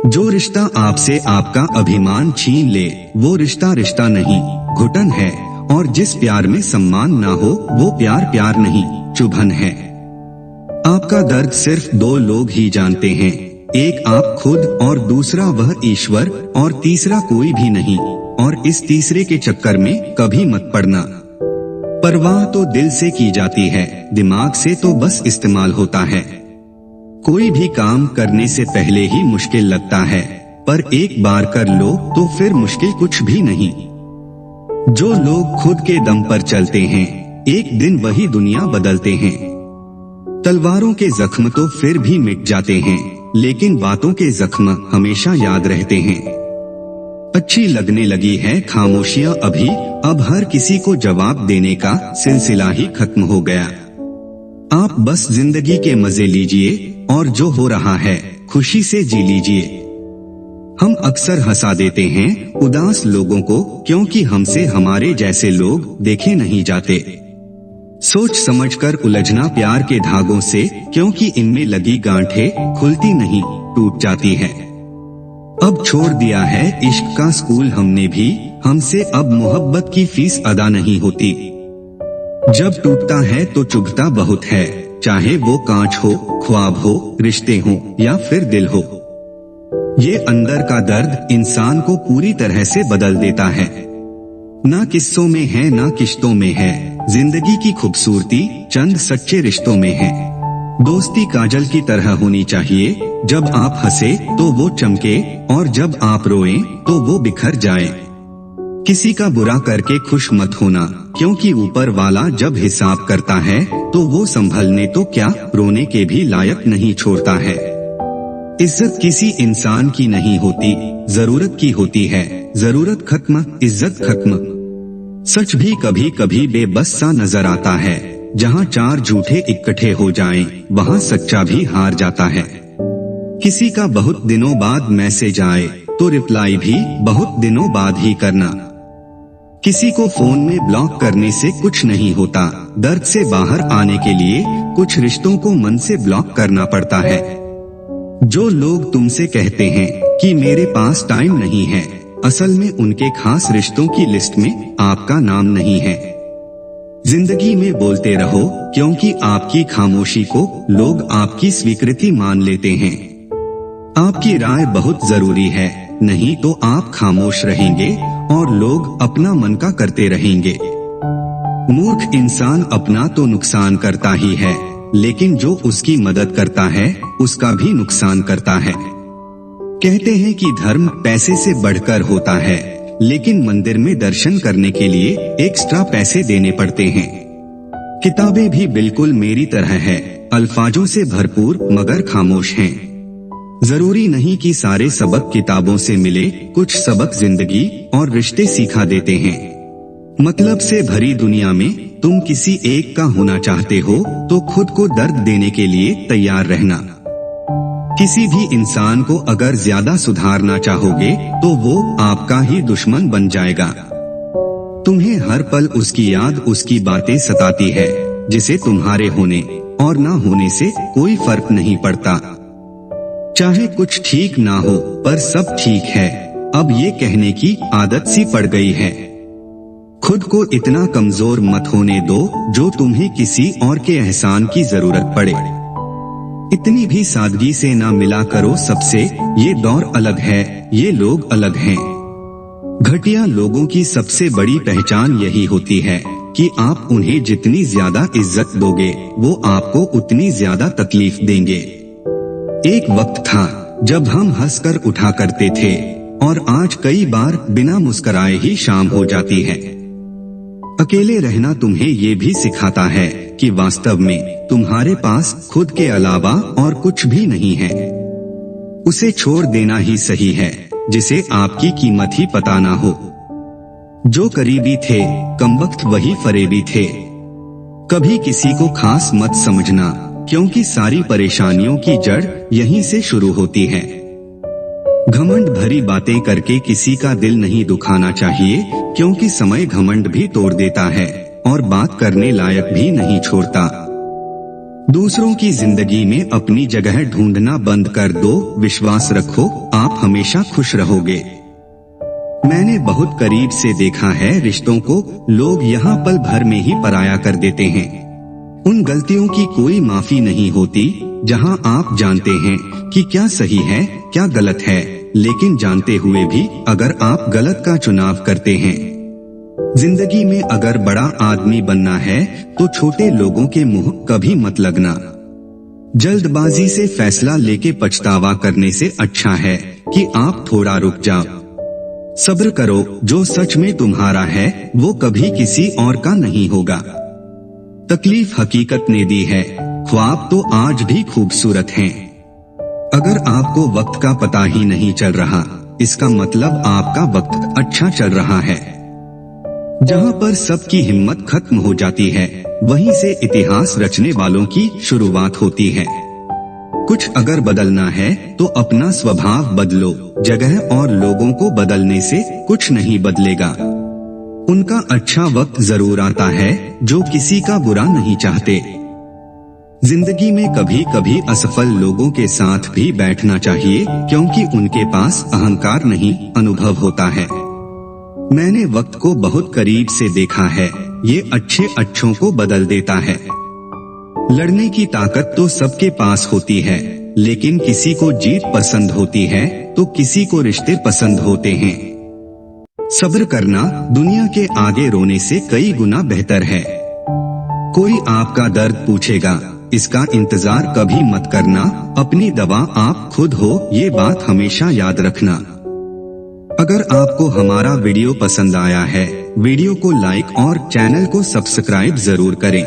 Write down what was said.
जो रिश्ता आपसे आपका अभिमान छीन ले वो रिश्ता रिश्ता नहीं, घुटन है। और जिस प्यार में सम्मान ना हो वो प्यार प्यार नहीं, चुभन है। आपका दर्द सिर्फ दो लोग ही जानते हैं, एक आप खुद और दूसरा वह ईश्वर, और तीसरा कोई भी नहीं। और इस तीसरे के चक्कर में कभी मत पड़ना। परवाह तो दिल से की जाती है, दिमाग से तो बस इस्तेमाल होता है। कोई भी काम करने से पहले ही मुश्किल लगता है, पर एक बार कर लो तो फिर मुश्किल कुछ भी नहीं। जो लोग खुद के दम पर चलते हैं एक दिन वही दुनिया बदलते हैं। तलवारों के जख्म तो फिर भी मिट जाते हैं, लेकिन बातों के जख्म हमेशा याद रहते हैं। अच्छी लगने लगी है खामोशियां अभी, अब हर किसी को जवाब देने का सिलसिला ही खत्म हो गया। आप बस जिंदगी के मजे लीजिए और जो हो रहा है खुशी से जी लीजिए। हम अक्सर हंसा देते हैं उदास लोगों को, क्योंकि हमसे हमारे जैसे लोग देखे नहीं जाते। सोच समझकर उलझना प्यार के धागों से, क्योंकि इनमें लगी गांठें खुलती नहीं, टूट जाती है। अब छोड़ दिया है इश्क का स्कूल हमने भी, हमसे अब मोहब्बत की फीस अदा नहीं होती। जब टूटता है तो चुभता बहुत है, चाहे वो कांच हो, ख्वाब हो, रिश्ते हो या फिर दिल हो। ये अंदर का दर्द इंसान को पूरी तरह से बदल देता है। ना किस्सों में है ना किश्तों में है, जिंदगी की खूबसूरती चंद सच्चे रिश्तों में है। दोस्ती काजल की तरह होनी चाहिए, जब आप हंसे तो वो चमके और जब आप रोएं तो वो बिखर जाए। किसी का बुरा करके खुश मत होना, क्योंकि ऊपर वाला जब हिसाब करता है तो वो संभलने तो क्या रोने के भी लायक नहीं छोड़ता है। इज्जत किसी इंसान की नहीं होती, जरूरत की होती है। जरूरत खत्म इज्जत खत्म। सच भी कभी कभी बेबस सा नजर आता है, जहाँ चार झूठे इकट्ठे हो जाएं, वहाँ सच्चा भी हार जाता है। किसी का बहुत दिनों बाद मैसेज आए तो रिप्लाई भी बहुत दिनों बाद ही करना। किसी को फोन में ब्लॉक करने से कुछ नहीं होता, दर्द से बाहर आने के लिए कुछ रिश्तों को मन से ब्लॉक करना पड़ता है। जो लोग तुमसे कहते हैं कि मेरे पास टाइम नहीं है, असल में उनके खास रिश्तों की लिस्ट में आपका नाम नहीं है। जिंदगी में बोलते रहो, क्योंकि आपकी खामोशी को लोग आपकी स्वीकृति मान लेते हैं। आपकी राय बहुत जरूरी है, नहीं तो आप खामोश रहेंगे और लोग अपना मन का करते रहेंगे। मूर्ख इंसान अपना तो नुकसान करता ही है, लेकिन जो उसकी मदद करता है उसका भी नुकसान करता है। कहते हैं कि धर्म पैसे से बढ़कर होता है, लेकिन मंदिर में दर्शन करने के लिए एक्स्ट्रा पैसे देने पड़ते हैं। किताबें भी बिल्कुल मेरी तरह है, अल्फाजों से भरपूर मगर खामोश हैं। जरूरी नहीं कि सारे सबक किताबों से मिले, कुछ सबक जिंदगी और रिश्ते सिखा देते हैं। मतलब से भरी दुनिया में तुम किसी एक का होना चाहते हो तो खुद को दर्द देने के लिए तैयार रहना। किसी भी इंसान को अगर ज्यादा सुधारना चाहोगे तो वो आपका ही दुश्मन बन जाएगा। तुम्हें हर पल उसकी याद, उसकी बातें सताती है, जिसे तुम्हारे होने और ना होने से कोई फर्क नहीं पड़ता। चाहे कुछ ठीक ना हो पर सब ठीक है, अब ये कहने की आदत सी पड़ गई है। खुद को इतना कमजोर मत होने दो जो तुम्हें किसी और के एहसान की जरूरत पड़े। इतनी भी सादगी से ना मिला करो सबसे, ये दौर अलग है, ये लोग अलग हैं। घटिया लोगों की सबसे बड़ी पहचान यही होती है कि आप उन्हें जितनी ज्यादा इज्जत दोगे वो आपको उतनी ज्यादा तकलीफ देंगे। एक वक्त था जब हम हंसकर उठा करते थे, और आज कई बार बिना मुस्कुराए ही शाम हो जाती है। अकेले रहना तुम्हें ये भी सिखाता है कि वास्तव में तुम्हारे पास खुद के अलावा और कुछ भी नहीं है। उसे छोड़ देना ही सही है जिसे आपकी कीमत ही पता ना हो। जो करीबी थे कमबख्त वही फरेबी थे। कभी किसी को खास मत समझना, क्योंकि सारी परेशानियों की जड़ यहीं से शुरू होती है। घमंड भरी बातें करके किसी का दिल नहीं दुखाना चाहिए, क्योंकि समय घमंड भी तोड़ देता है और बात करने लायक भी नहीं छोड़ता। दूसरों की जिंदगी में अपनी जगह ढूंढना बंद कर दो, विश्वास रखो, आप हमेशा खुश रहोगे। मैंने बहुत करीब से देखा है रिश्तों को लोग यहाँ पल भर में ही पराया कर देते हैं। उन गलतियों की कोई माफी नहीं होती जहाँ आप जानते हैं कि क्या सही है क्या गलत है, लेकिन जानते हुए भी अगर आप गलत का चुनाव करते हैं। जिंदगी में अगर बड़ा आदमी बनना है तो छोटे लोगों के मुंह कभी मत लगना। जल्दबाजी से फैसला लेके पछतावा करने से अच्छा है कि आप थोड़ा रुक जाओ। सब्र करो, जो सच में तुम्हारा है वो कभी किसी और का नहीं होगा। तकलीफ हकीकत ने दी है, ख्वाब तो आज भी खूबसूरत हैं। अगर आपको वक्त का पता ही नहीं चल रहा, इसका मतलब आपका वक्त अच्छा चल रहा है। जहाँ पर सबकी हिम्मत खत्म हो जाती है, वहीं से इतिहास रचने वालों की शुरुआत होती है। कुछ अगर बदलना है तो अपना स्वभाव बदलो, जगह और लोगों को बदलने से कुछ नहीं बदलेगा। उनका अच्छा वक्त जरूर आता है जो किसी का बुरा नहीं चाहते। जिंदगी में कभी कभी असफल लोगों के साथ भी बैठना चाहिए, क्योंकि उनके पास अहंकार नहीं अनुभव होता है। मैंने वक्त को बहुत करीब से देखा है, ये अच्छे अच्छों को बदल देता है। लड़ने की ताकत तो सबके पास होती है, लेकिन किसी को जीत पसंद होती है तो किसी को रिश्ते पसंद होते हैं। सब्र करना दुनिया के आगे रोने से कई गुना बेहतर है। कोई आपका दर्द पूछेगा, इसका इंतजार कभी मत करना, अपनी दवा आप खुद हो, ये बात हमेशा याद रखना। अगर आपको हमारा वीडियो पसंद आया है, वीडियो को लाइक और चैनल को सब्सक्राइब जरूर करें।